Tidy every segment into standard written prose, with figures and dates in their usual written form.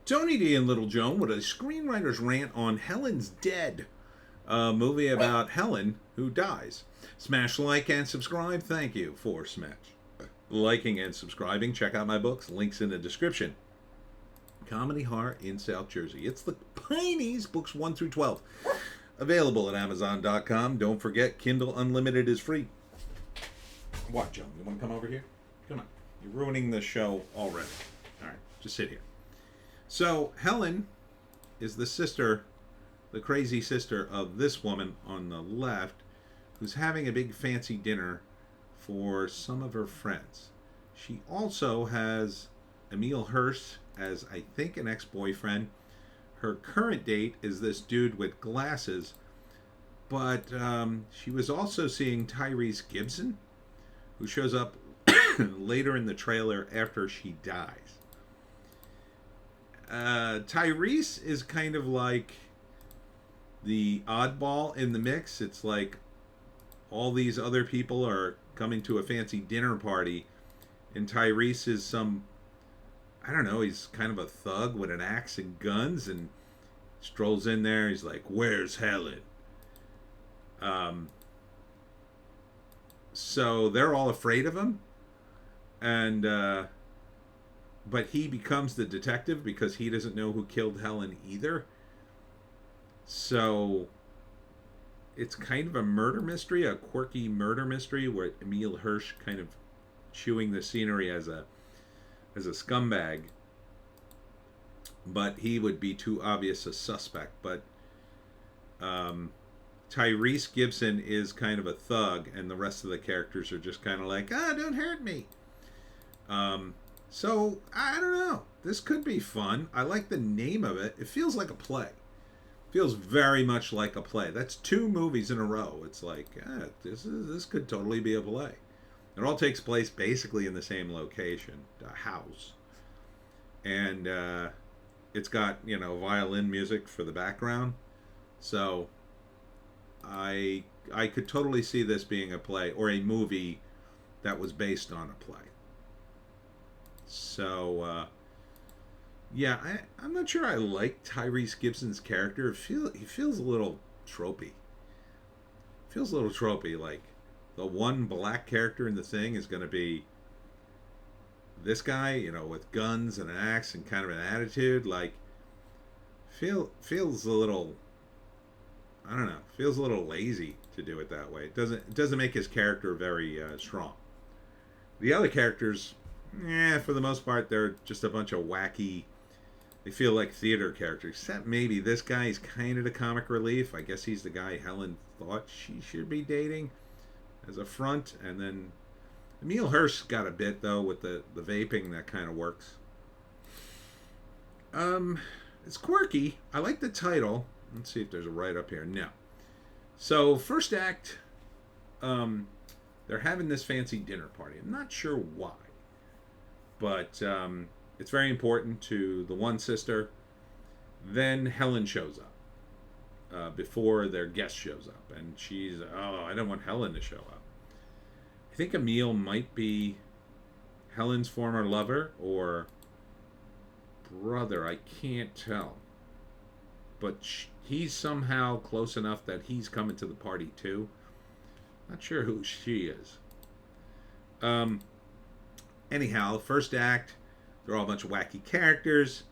Tony D and Little Joan with a screenwriter's rant on Helen's Dead, a movie about Helen who dies. Smash like and subscribe. Thank you for liking and subscribing. Check out my books. Links in the description. Comedy Horror in South Jersey. It's the Pineys, books 1 through 12. Available at Amazon.com. Don't forget, Kindle Unlimited is free. What, Joan? You want to come over here? Come on. You're ruining the show already. All right, just sit here. So, Helen is the sister, the crazy sister of this woman on the left, who's having a big fancy dinner for some of her friends. She also has Emil Hirsch as, I think, an ex-boyfriend. Her current date is this dude with glasses, but she was also seeing Tyrese Gibson, who shows up later in the trailer after she dies. Tyrese is kind of like the oddball in the mix. It's like all these other people are coming to a fancy dinner party, and Tyrese is some, I don't know, he's kind of a thug with an axe and guns, and strolls in there. He's like, "Where's Helen?" So they're all afraid of him, and but he becomes the detective because he doesn't know who killed Helen either. So it's kind of a murder mystery, a quirky murder mystery, where Emil Hirsch kind of chewing the scenery as a scumbag, but he would be too obvious a suspect. But Tyrese Gibson is kind of a thug, and the rest of the characters are just kind of like, don't hurt me. So, I don't know. This could be fun. I like the name of it. It feels like a play. It feels very much like a play. That's 2 movies in a row. It's like, this could totally be a play. It all takes place basically in the same location, a house. And it's got, violin music for the background. So, I could totally see this being a play or a movie that was based on a play. So, I'm not sure I like Tyrese Gibson's character. He feels a little tropey. Feels a little tropey. Like, the one black character in the thing is going to be this guy, with guns and an axe and kind of an attitude. Like, feels a little, I don't know, feels a little lazy to do it that way. It doesn't make his character very strong. The other characters, for the most part, they're just a bunch of wacky, they feel like theater characters, except maybe this guy's kind of the comic relief. I guess he's the guy Helen thought she should be dating as a front. And then Emil Hirsch got a bit, though, with the vaping. That kind of works. It's quirky. I like the title. Let's see if there's a write-up here. No. So, first act, they're having this fancy dinner party. I'm not sure why. But it's very important to the one sister. Then Helen shows up before their guest shows up. And she's, I don't want Helen to show up. I think Emil might be Helen's former lover or brother. I can't tell. But he's somehow close enough that he's coming to the party too. Not sure who she is. Anyhow, first act, they're all a bunch of wacky characters.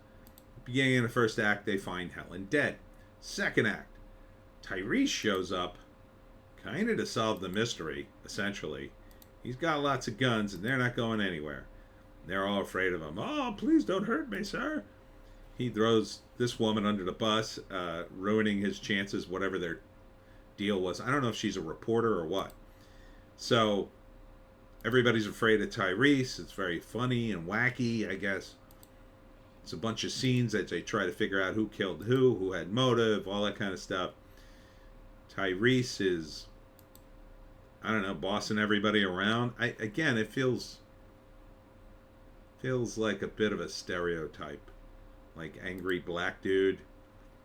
Beginning of the first act, they find Helen dead. Second act, Tyrese shows up, kind of to solve the mystery, essentially. He's got lots of guns, and they're not going anywhere. They're all afraid of him. "Oh, please don't hurt me, sir." He throws this woman under the bus, ruining his chances, whatever their deal was. I don't know if she's a reporter or what. So everybody's afraid of Tyrese. It's very funny and wacky, I guess. It's a bunch of scenes that they try to figure out who killed who had motive, all that kind of stuff. Tyrese is, I don't know, bossing everybody around. Again, it feels like a bit of a stereotype. Like angry black dude.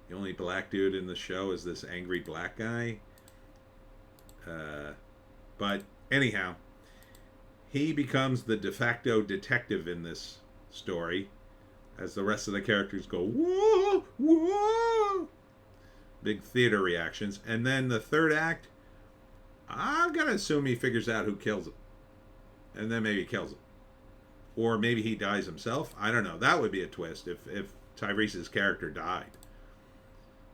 The only black dude in the show is this angry black guy. But anyhow, he becomes the de facto detective in this story. as the rest of the characters go, whoa, whoa. Big theater reactions. And then the third act, I'm going to assume he figures out who kills him. And then maybe kills him. Or maybe he dies himself. I don't know. That would be a twist if Tyrese's character died.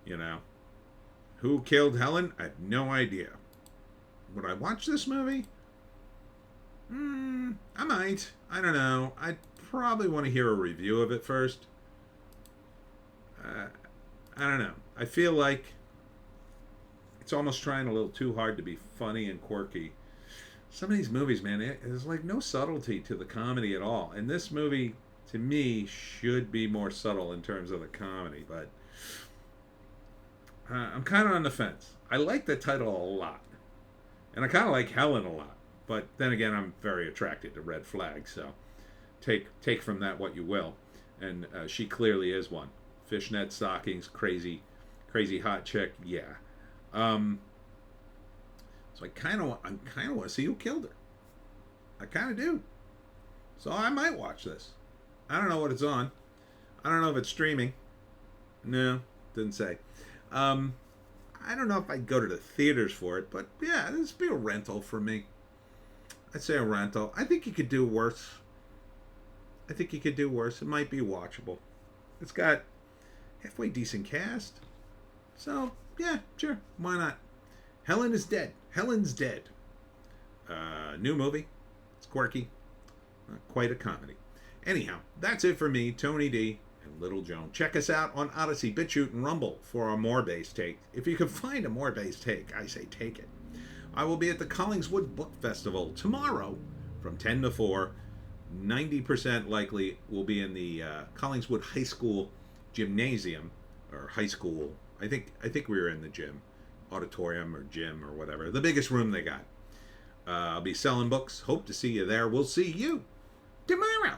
You know. Who killed Helen? I have no idea. Would I watch this movie? I might. I don't know. I'd probably want to hear a review of it first. I don't know. I feel like it's almost trying a little too hard to be funny and quirky. Some of these movies, man, there's like no subtlety to the comedy at all. And this movie, to me, should be more subtle in terms of the comedy. But I'm kind of on the fence. I like the title a lot. And I kind of like Helen a lot. But then again, I'm very attracted to red flags. So take from that what you will. And she clearly is one. Fishnet stockings, crazy hot chick. Yeah. So I kind of want to see who killed her. I kind of do. So I might watch this. I don't know what it's on. I don't know if it's streaming. No, didn't say. I don't know if I'd go to the theaters for it, but yeah, this would be a rental for me. I'd say a rental. I think you could do worse. It might be watchable. It's got halfway decent cast. So, yeah, sure. Why not? Helen is dead. Helen's dead. New movie. It's quirky. Not quite a comedy. Anyhow, that's it for me, Tony D, and Little Joan. Check us out on Odysee, Bitchute, and Rumble for a more based take. If you can find a more based take, I say take it. I will be at the Collingswood Book Festival tomorrow from 10 to 4. 90% likely will be in the Collingswood High School gymnasium, or high school. I think we were in the gym, auditorium or gym or whatever. The biggest room they got. I'll be selling books. Hope to see you there. We'll see you tomorrow.